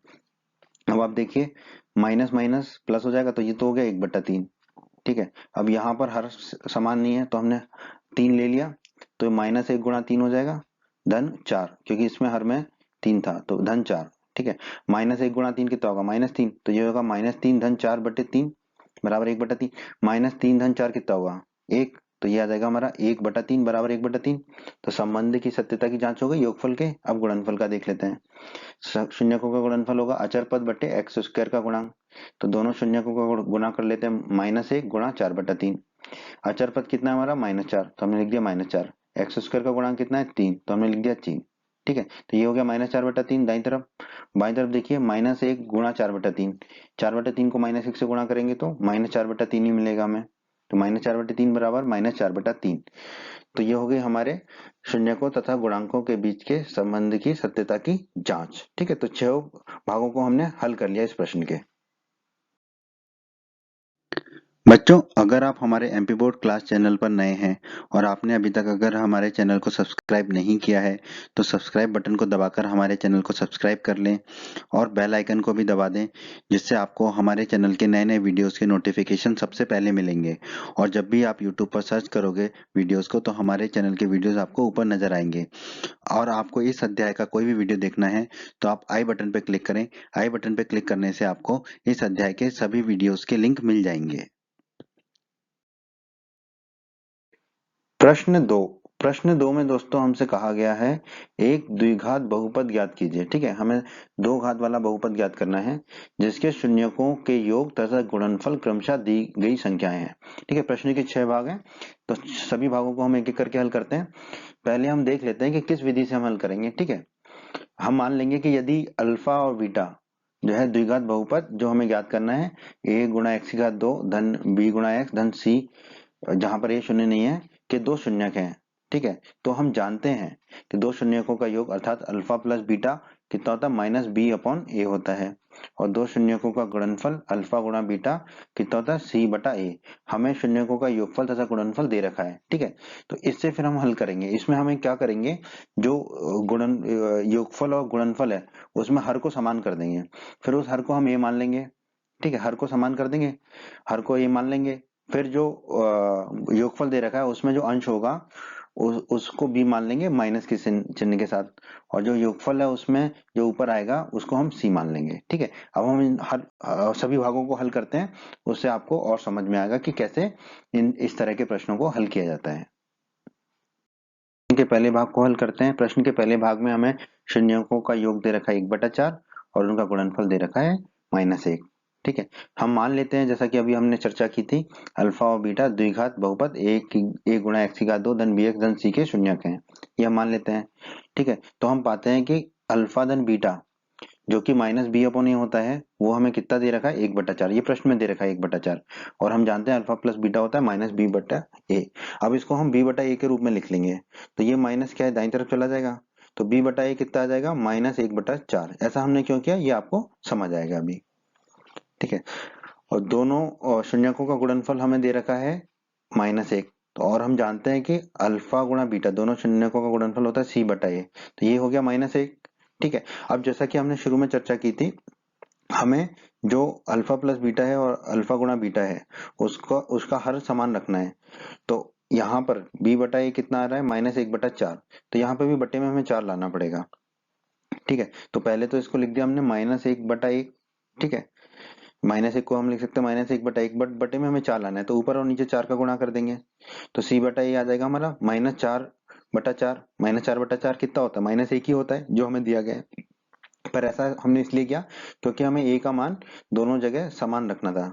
अब आप देखिए माइनस माइनस प्लस हो जाएगा, तो ये तो हो गया 1/3। ठीक है, अब यहाँ पर हर समान नहीं है तो हमने 3 ले लिया, तो -1 गुणा 3 हो जाएगा धन 4, क्योंकि इसमें हर में 3 था तो धन 4। ठीक है, -1 गुणा 3 कितना होगा, -3, तो ये होगा -3 धन 4/3 बराबर 1/3। -3 धन 4 कितना होगा, 1, तो ये आ जाएगा हमारा 1/3 बराबर 1/3। तो संबंध की सत्यता की जांच हो गई योगफल के। अब गुणनफल का देख लेते हैं। शून्यकों का गुणनफल होगा अचर पद बटे एक्स स्क्वायर का गुणांक, तो दोनों शून्यकों का गुणा कर लेते हैं, -1 गुणा 4/3। अचर पद कितना है हमारा, -4, तो हमने लिख दिया -4। एक्स स्क्वायर का गुणांक कितना है, 3, तो हमने लिख दिया 3। ठीक है, तो ये हो गया -4/3 दाईं तरफ। बाईं तरफ देखिए -1 गुणा 4/3, 4/3 को -1 से गुणा करेंगे तो -4/3 ही मिलेगा हमें, तो -4/3 बराबर -4/3। तो ये हो गई हमारे शून्यकों तथा गुणांकों के बीच के संबंध की सत्यता की जांच। ठीक है, तो 6 भागों को हमने हल कर लिया इस प्रश्न के। बच्चों, अगर आप हमारे एमपी बोर्ड क्लास चैनल पर नए हैं और आपने अभी तक अगर हमारे चैनल को सब्सक्राइब नहीं किया है तो सब्सक्राइब बटन को दबाकर हमारे चैनल को सब्सक्राइब कर लें और बेल आइकन को भी दबा दें, जिससे आपको हमारे चैनल के नए नए वीडियोस के नोटिफिकेशन सबसे पहले मिलेंगे। और जब भी आप यूट्यूब पर सर्च करोगे वीडियोस को तो हमारे चैनल के वीडियोस आपको ऊपर नजर आएंगे। और आपको इस अध्याय का कोई भी वीडियो देखना है तो आप आई बटन पर क्लिक करें। आई बटन पर क्लिक करने से आपको इस अध्याय के सभी वीडियोस के लिंक मिल जाएंगे। प्रश्न 2 में दोस्तों हमसे कहा गया है एक द्विघात बहुपद ज्ञात कीजिए। ठीक है, हमें दो घात वाला बहुपद ज्ञात करना है जिसके शून्यकों के योग तथा गुणनफल क्रमशः दी गई संख्याएं हैं। ठीक है, प्रश्न के 6 भाग हैं तो सभी भागों को हम एक एक करके हल करते हैं। पहले हम देख लेते हैं कि किस विधि से हम हल करेंगे। ठीक है, हम मान लेंगे कि यदि अल्फा और बीटा जो है द्विघात बहुपद जो हमें ज्ञात करना है a गुणा एक्स की घात 2 धन b गुणा एक्स धन c, जहां पर ये शून्य नहीं है कि दो शून्यक हैं। ठीक है, तो हम जानते हैं कि दो शून्यकों का योग अर्थात अल्फा प्लस बीटा कितना होता है माइनस बी अपॉन ए होता है और दो शून्यकों का गुणनफल अल्फा गुणा बीटा कितना होता है सी बटा ए। हमें शून्यकों का योगफल तथा गुणनफल दे रखा है। ठीक है, तो इससे फिर हम हल करेंगे। इसमें हमें क्या करेंगे, जो योगफल और गुणनफल है उसमें हर को समान कर देंगे। फिर उस हर को हम ए मान लेंगे। ठीक है, हर को समान कर देंगे, हर को ए मान लेंगे। फिर जो योगफल दे रखा है उसमें जो अंश होगा उसको बी मान लेंगे माइनस के चिन्ह के साथ, और जो योगफल है उसमें जो ऊपर आएगा उसको हम सी मान लेंगे। ठीक है, अब हम सभी भागों को हल करते हैं, उससे आपको और समझ में आएगा कि कैसे इस तरह के प्रश्नों को हल किया जाता है। के पहले भाग को हल करते हैं। प्रश्न के पहले भाग में हमें शून्यकों का योग दे रखा है 1/4 और उनका गुणनफल दे रखा है -1। ठीक है, हम मान लेते हैं जैसा कि अभी हमने चर्चा की थी अल्फा और बीटा द्विघात बहुपद a गुणा एक्स की घात 2 धन bx धन c के शून्यक हैं, ये हम मान लेते हैं। ठीक है, तो हम पाते हैं कि अल्फा धन बीटा जो कि माइनस बी अपॉन ए होता है वो हमें कितना दे रखा है 1/4, ये प्रश्न में दे रखा है 1/4, और हम जानते हैं अल्फा प्लस बीटा होता है माइनस बी बटा ए। अब इसको हम बी बटा ए के रूप में लिख लेंगे तो ये माइनस क्या है दाईं तरफ चला जाएगा, तो बी बटा ए कितना आ जाएगा -1/4। ऐसा हमने क्यों किया ये आपको समझ आएगा अभी। ठीक है, और दोनों शून्यकों का गुणनफल हमें दे रखा है -1, तो और हम जानते हैं कि अल्फा गुणा बीटा दोनों शून्यकों का गुणनफल होता है सी बटा ए, तो ये हो गया -1। ठीक है, अब जैसा कि हमने शुरू में चर्चा की थी हमें जो अल्फा प्लस बीटा है और अल्फा गुणा बीटा है उसका उसका हर समान रखना है। तो यहाँ पर b बटा ए कितना आ रहा है -1/4, तो यहाँ पे भी बटे में हमें 4 लाना पड़ेगा। ठीक है, तो पहले तो इसको लिख दिया हमने -1/1। ठीक है, -1 को हम लिख सकते हैं -1/1, बट बटे में हमें 4 लाना है तो ऊपर और नीचे 4 का गुणा कर देंगे तो c बटा ए आ जाएगा हमारा -4/4। -4/4 कितना होता है -1 ही होता है जो हमें दिया गया है, पर ऐसा हमने इसलिए किया क्योंकि हमें a का मान दोनों जगह समान रखना था।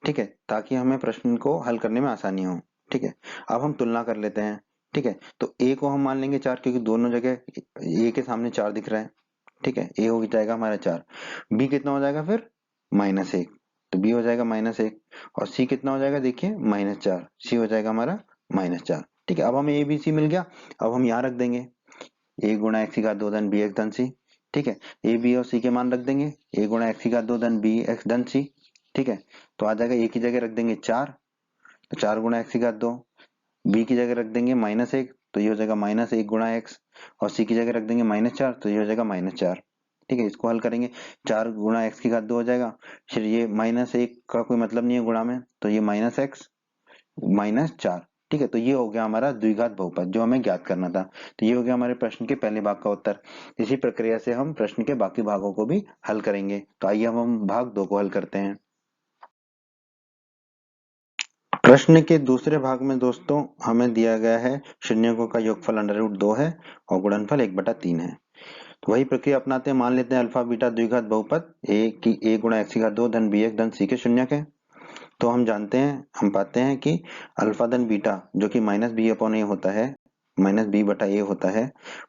ठीक है, ताकि हमें प्रश्न को हल करने में आसानी हो। ठीक है, अब हम तुलना कर लेते हैं। ठीक है, तो a को हम मान लेंगे 4 क्योंकि दोनों जगह a के सामने 4 दिख रहा है। ठीक है, a हो जाएगा हमारा 4, b कितना हो जाएगा फिर -1, तो b हो जाएगा -1, और c कितना हो जाएगा देखिए -4, c हो जाएगा हमारा -4। ठीक है, अब हमें a b c मिल गया, अब हम यहाँ रख देंगे a गुणा एक्स की घात 2 धन bx धन c। ठीक है, a b और c के मान रख देंगे a गुणा एक्स की घात 2 धन bx धन c। ठीक है, तो आ जाएगा a की जगह रख देंगे 4, तो 4 गुणा एक्स की घात 2, b की जगह रख देंगे -1 तो ये हो जाएगा -1 गुणा एक्स, और c की जगह रख देंगे -4 तो ये हो जाएगा -4। ठीक है, इसको हल करेंगे 4 गुणा एक्स की घात 2 हो जाएगा, फिर ये -1 का कोई मतलब नहीं है गुणा में तो ये -x -4। ठीक है, तो ये हो गया हमारा द्विघात बहुपद जो हमें ज्ञात करना था। तो ये हो गया हमारे प्रश्न के पहले भाग का उत्तर। इसी प्रक्रिया से हम प्रश्न के बाकी भागों को भी हल करेंगे। तो आइए हम भाग 2 को हल करते हैं। प्रश्न के दूसरे भाग में दोस्तों हमें दिया गया है शून्यकों का योगफल √2 है और गुणनफल 1/3 है। तो वही प्रक्रिया अपनाते हैं, मान लेते हैं अल्फा बीटा द्विघात बहुपद a गुणा एक्स की घात 2 धन bx धन c के शून्यक है। तो हम जानते हैं, हम पाते हैं कि अल्फा धन बीटा जो कि -b अपॉन ए होता है -b बटा ए होता है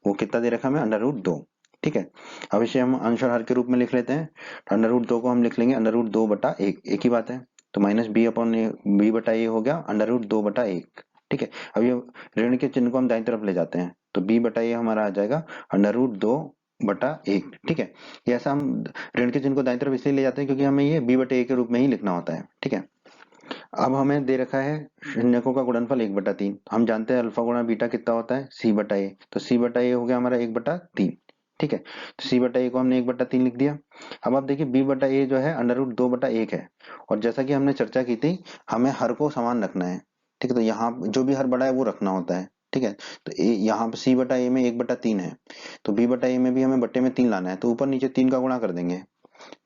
वो कितना दे रखा है हमें √2। ठीक है, अब इसे हम अंश और हर के रूप में लिख लेते हैं, तो √2 को हम लिख लेंगे √2/1, एक ही बात है, तो -b अपॉन ए b बटा ए हो गया √2/1। ठीक है, अब ये ऋण के चिन्ह को हम दाईं तरफ ले जाते हैं तो b बटा ए हमारा आ जाएगा √2/1। ठीक है, ये ऐसा हम ऋण के चिन्ह को दाईं तरफ इसलिए ले जाते हैं क्योंकि हमें ये b बटे ए के रूप में ही लिखना होता है। ठीक है, अब हमें दे रखा है शून्यकों का गुणनफल 1/3। हम जानते हैं अल्फा गुणा बीटा कितना होता है, c/a। तो c/a हो गया हमारा 1/3। ठीक है, तो c/a को हमने 1/3 लिख दिया। अब आप देखिए b/a जो है √2/1 है, और जैसा कि हमने चर्चा की थी, हमें हर को समान रखना है। ठीक है, तो यहाँ जो भी हर बड़ा है वो रखना होता है। ठीक है, तो यहाँ पे c/a में 1/3 है, तो b/a में भी हमें बट्टे में 3 लाना है, तो ऊपर नीचे 3 का गुणा कर देंगे।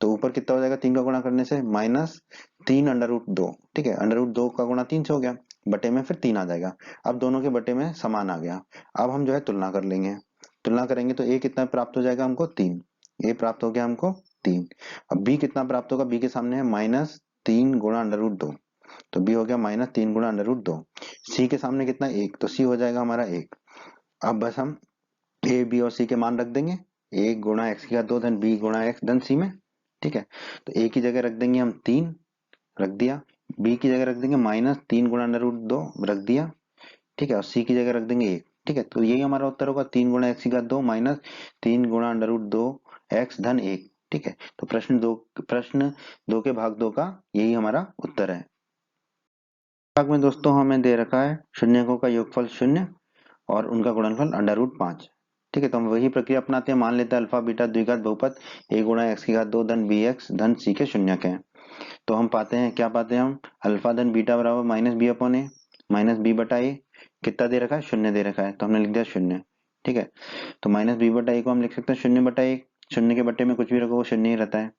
तो ऊपर कितना हो जाएगा 3 का गुणा करने से, -3 √2। ठीक है, √2 का गुणा 3 से हो गया, बटे में फिर 3 आ जाएगा। अब दोनों के बटे में समान आ गया। अब हम जो है तुलना कर लेंगे। तुलना करेंगे तो a कितना प्राप्त हो जाएगा हमको, 3। a प्राप्त हो गया हमको 3। अब b कितना प्राप्त होगा, b के सामने है -3 गुणा √2, तो b हो गया -3 गुणा √2। c के सामने कितना, 1, तो c हो जाएगा हमारा 1। अब बस हम a b और c के मान रख देंगे, 1 गुणा x की घात 2 धन b गुणा x धन c में। ठीक है, तो a की जगह रख देंगे हम 3, रख दिया। b की जगह रख देंगे -3 गुणा √2, रख दिया। ठीक है, और c की जगह रख देंगे 1। ठीक है, तो यही हमारा उत्तर होगा, 3 गुणा x की घात 2 -3 गुणा √2 x धन 1। ठीक है, तो प्रश्न 2 के भाग 2 का यही हमारा उत्तर है। भाग में दोस्तों हमें दे रखा है शून्यकों का योगफल 0 और उनका गुणनफल √5। ठीक है, तो हम वही प्रक्रिया अपनाते हैं। मान लेते हैं अल्फा बीटा द्विघात बहुपद a गुणा x की घात 2 धन bx धन c के शून्यक हैं। तो हम पाते हैं, क्या पाते हैं हम, अल्फा धन बीटा बराबर -b/a -b/a। कितना दे रखा है, 0 दे रखा है, तो हमने लिख दिया 0। ठीक है, तो -b/a को हम लिख सकते हैं 0/1। 0 के बट्टे में कुछ भी रखो वो 0 ही रहता है।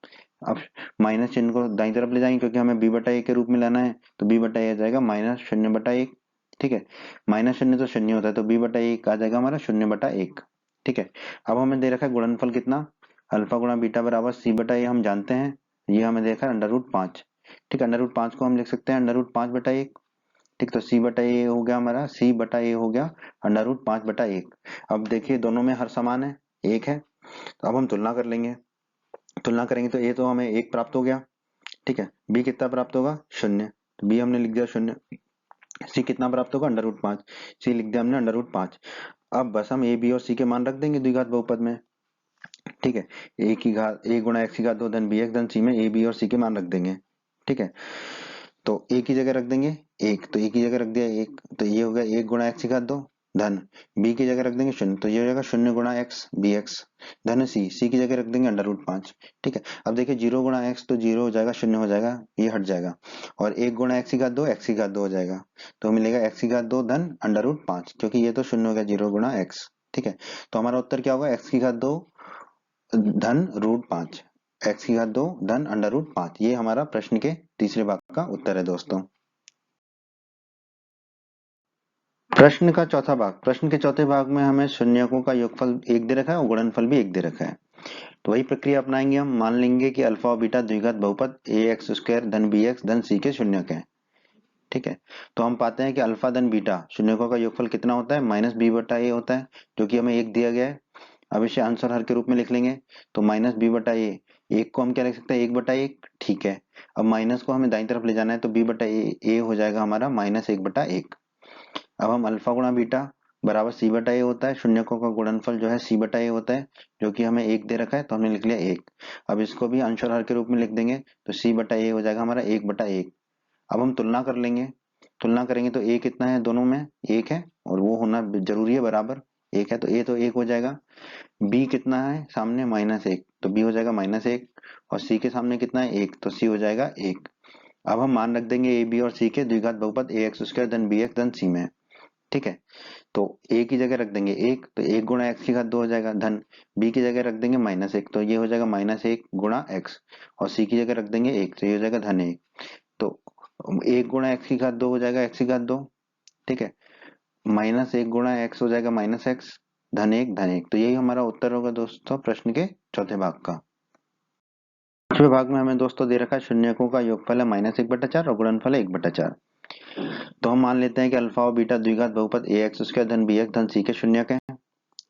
अब माइनस चिन्ह को दाईं तरफ ले जाएंगे, क्योंकि हमें b/a के रूप में लाना है, तो b/a आ जाएगा -0/1। ठीक है, -0 तो 0 होता है, तो b/1 आ जाएगा हमारा 0/1। ठीक है, अब हमें दे रखा है गुणनफल कितना, अल्फा गुणा बीटा बराबर c/a हम जानते हैं, ये हमें देखा है √5। ठीक है, √5 को हम लिख सकते हैं √5/1। ठीक, तो c/a हो गया हमारा, c/a हो गया √5/1। अब देखिए दोनों में हर समान है, 1 है, तो अब हम तुलना कर लेंगे। तुलना करेंगे तो a तो हमें 1 प्राप्त हो गया। ठीक है, b कितना प्राप्त होगा, 0, तो b हमने लिख दिया 0। c कितना प्राप्त होगा, √5, c लिख दिया हमने √5। अब बस हम a b और c के मान रख देंगे द्विघात बहुपद में। ठीक है, a गुणा x की घात 2 धन bx धन c में a b और c के मान रख देंगे। ठीक है, तो a की जगह रख देंगे 1, तो a की जगह रख दिया 1, तो ये हो गया 1 गुणा x की घात 2 धन b की जगह रख देंगे 0, तो ये हो जाएगा 0 गुणा x bx धन c की जगह रख देंगे √5। ठीक है, अब देखिए 0 गुणा x तो 0 हो जाएगा, 0 हो जाएगा, ये हट जाएगा, और 1 गुणा x की घात 2 x की घात 2 हो जाएगा, तो मिलेगा x की घात 2 धन √5, क्योंकि ये तो 0 हो गया 0 गुणा x। ठीक है, तो हमारा उत्तर क्या होगा, x की घात 2 धन √5, x की घात 2 धन √5। ये हमारा प्रश्न के तीसरे भाग का उत्तर है दोस्तों। प्रश्न का चौथा भाग, प्रश्न के चौथे भाग में हमें शून्यकों का योगफल 1 दे रखा है और गुणनफल भी 1 दे रखा है। तो वही प्रक्रिया अपनाएंगे हम। मान लेंगे कि अल्फा और बीटा द्विघात बहुपद ax² धन bx धन c के शून्यक हैं। ठीक है, तो हम पाते हैं कि अल्फा धन बीटा शून्यकों का योगफल कितना होता है, -b/a होता है, जो कि हमें 1 दिया गया है। अब इसे आंसर हर के रूप में लिख लेंगे, तो -b/a, एक को हम क्या लिख सकते हैं, 1/1। ठीक है, अब माइनस को हमें दाईं तरफ ले जाना है, तो b/a हो जाएगा हमारा -1/1। अब हम अल्फा गुणा बीटा बराबर c/a होता है, शून्यकों का गुणनफल जो है c/a होता है, जो कि हमें 1 दे रखा है, तो हमने लिख लिया 1। अब इसको भी अंश और हर के रूप में लिख देंगे, तो c/a हो जाएगा हमारा 1/1। अब हम तुलना कर लेंगे। तुलना करेंगे तो a कितना है, दोनों में 1 है, और वो होना जरूरी है, बराबर 1 है, तो a तो 1 हो जाएगा। b कितना है सामने, -1, तो b हो जाएगा -1, और c के सामने कितना है, 1, तो c हो जाएगा 1। अब हम मान रख देंगे a b और c के द्विघात बहुपद ax² धन bx धन c में। ठीक है, तो a की जगह रख देंगे 1, तो 1 गुणा x की घात 2 हो जाएगा, धन b की जगह रख देंगे -1, तो ये हो जाएगा -1 गुणा x, और c की जगह रख देंगे 1, तो ये हो जाएगा धन 1। तो 1 गुणा x की घात 2 हो जाएगा x की घात 2। ठीक है, -1 गुणा x हो जाएगा -x, धन 1 धन 1। तो यही हमारा उत्तर होगा दोस्तों प्रश्न के चौथे भाग का। पांचवें भाग में हमें दोस्तों दे रखा है शून्यकों का योगफल है -1/4 और गुणनफल है 1/4। तो हम मान लेते हैं कि अल्फा और बीटा द्विघात बहुपद ax² धन bx धन c के शून्यक हैं।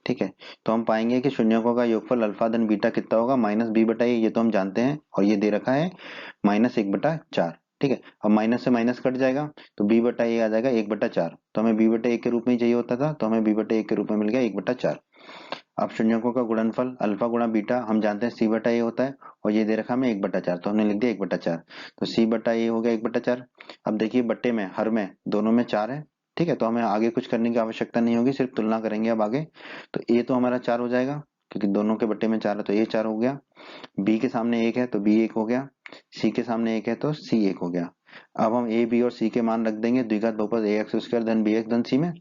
ठीक है, तो हम पाएंगे कि शून्यकों का योगफल अल्फा धन बीटा कितना होगा, -b/a, ये तो हम जानते हैं, और ये दे रखा है -1/4। ठीक है, अब माइनस से माइनस कट जाएगा, तो b/a आ जाएगा 1/4, तो हमें b/a के रूप में ही चाहिए होता था, तो हमें b/a के रूप में मिल गया 1/4। अब शून्यकों का गुणनफल अल्फा गुणा बीटा हम जानते हैं सी बटा ए होता है, और ये दे रखा हमें 1/4, तो हमने लिख दिया 1/4। तो सी बटा ए हो गया 1/4। अब देखिए बट्टे में हर में दोनों में 4 है, ठीक है, तो हमें आगे कुछ करने की आवश्यकता नहीं होगी, सिर्फ तुलना करेंगे अब आगे। तो ए तो हमारा 4 हो जाएगा, क्योंकि दोनों के बट्टे में 4 है, तो ए 4 हो गया। बी के सामने 1 है तो बी 1 हो गया। सी के सामने 1 है तो सी 1 हो गया। अब हम ए बी और सी के मान रख देंगे द्विघात बहुपद ए एक्स स्क्वायर धन बी एक्स धन सी में,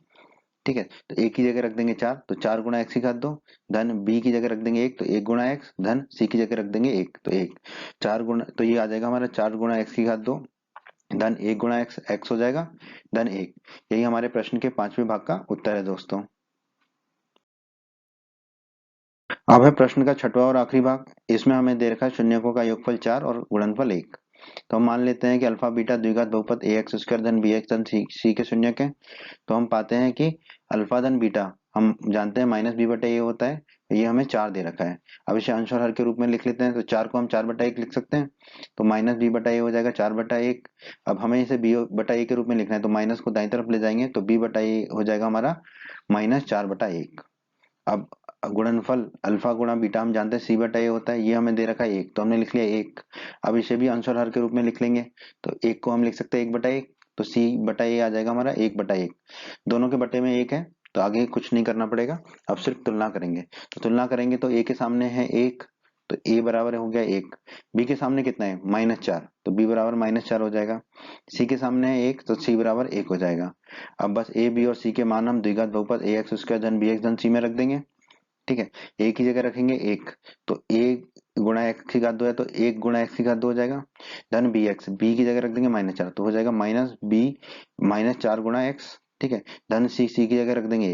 ठीक है। तो ए की जगह रख देंगे 4, तो 4 गुणा एक्स की घात 2, धन बी की जगह रख देंगे 1, तो 1 गुणा एक्स, धन सी की जगह रख देंगे 1, तो 1। 4 गुणा, तो ये आ जाएगा हमारा 4 गुणा एक्स की घात 2, धन 1 गुणा एक्स, एक्स हो जाएगा, धन 1। यही हमारे प्रश्न के 5वें भाग का उत्तर है दोस्तों। अब है प्रश्न का 6वां और आखिरी भाग। इसमें हमें दे रखा है शून्यकों का योगफल 4 और गुणनफल 1। तो हम मान लेते हैं कि अल्फा बीटा द्विघात बहुपद ए एक्स स्क्वायर धन बी एक्स धन सी के शून्यक है। तो हम पाते हैं कि अल्फा धन बीटा हम जानते हैं माइनस बी बटा ए होता है, ये हमें 4 दे रखा है। अब इसे अंश और हर के रूप में लिख लेते हैं, तो 4 को हम 4/1 लिख सकते हैं, तो माइनस बी बटा ए हो जाएगा 4/1। अब हमें इसे बी बटा ए के रूप में लिखना है, तो माइनस को दाईं तरफ ले जाएंगे तो बी बटा ए हो जाएगा हमारा -4/1। अब गुणनफल अल्फा गुणा बीटा हम जानते हैं सी बटा ए होता है, ये हमें दे रखा है 1, तो हमने लिख लिया 1। अब इसे भी अंश और हर के रूप में लिख लेंगे, तो 1 को हम लिख सकते हैं 1/1, तो सी बटा ए आ जाएगा हमारा 1/1। दोनों के बटे में 1 है, तो आगे कुछ नहीं करना पड़ेगा, अब सिर्फ तुलना करेंगे। तो तुलना करेंगे तो ए के सामने है 1, तो ए बराबर हो गया 1। बी के सामने कितना है -4, तो बी बराबर -4 हो जाएगा। सी के सामने है 1, तो सी बराबर 1 हो जाएगा। अब बस ए बी और सी के मान हम द्विघात बहुपद ए एक्स स्क्वायर धन बी एक्स धन सी में रख देंगे, ठीक है। ए की जगह रखेंगे 1, तो ए गुणा एक्स की घात 2 है, तो 1 गुणा एक्स की घात 2 हो जाएगा, धन बी एक्स, बी की जगह रख देंगे -4, तो हो जाएगा माइनस बी -4 गुणा एक्स, ठीक है, धन सी, सी की जगह रख देंगे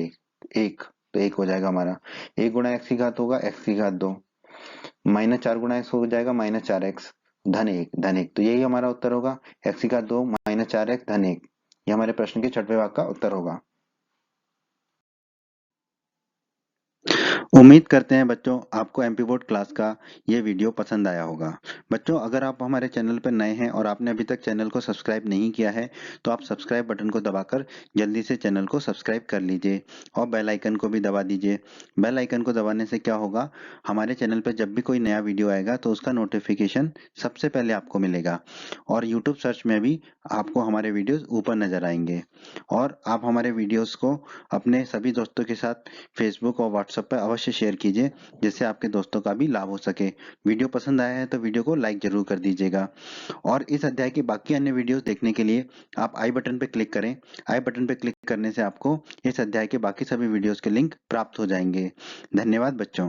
1, तो 1 हो जाएगा हमारा। 1 गुणा एक्स की घात होगा एक्स की घात 2, -4 गुणा एक्स हो जाएगा -4x, धन 1, धन 1। तो यही हमारा उत्तर होगा, एक्स की घात 2 -4x धन 1। ये हमारे प्रश्न के 6वें भाग का उत्तर होगा। उम्मीद करते हैं बच्चों आपको एमपी बोर्ड क्लास का ये वीडियो पसंद आया होगा। बच्चों अगर आप हमारे चैनल पर नए हैं और आपने अभी तक चैनल को सब्सक्राइब नहीं किया है, तो आप सब्सक्राइब बटन को दबाकर जल्दी से चैनल को सब्सक्राइब कर लीजिए और बेल आइकन को भी दबा दीजिए। बेल आइकन को दबाने से क्या होगा, हमारे चैनल पर जब भी कोई नया वीडियो आएगा तो उसका नोटिफिकेशन सबसे पहले आपको मिलेगा, और यूट्यूब सर्च में भी आपको हमारे वीडियोज ऊपर नजर आएंगे। और आप हमारे वीडियोज को अपने सभी दोस्तों के साथ फेसबुक और व्हाट्सएप पर अवश्य शेयर कीजिए, जिससे आपके दोस्तों का भी लाभ हो सके। वीडियो पसंद आया है तो वीडियो को लाइक जरूर कर दीजिएगा, और इस अध्याय के बाकी अन्य वीडियोस देखने के लिए आप आई बटन पर क्लिक करें। आई बटन पर क्लिक करने से आपको इस अध्याय के बाकी सभी वीडियोस के लिंक प्राप्त हो जाएंगे। धन्यवाद बच्चों।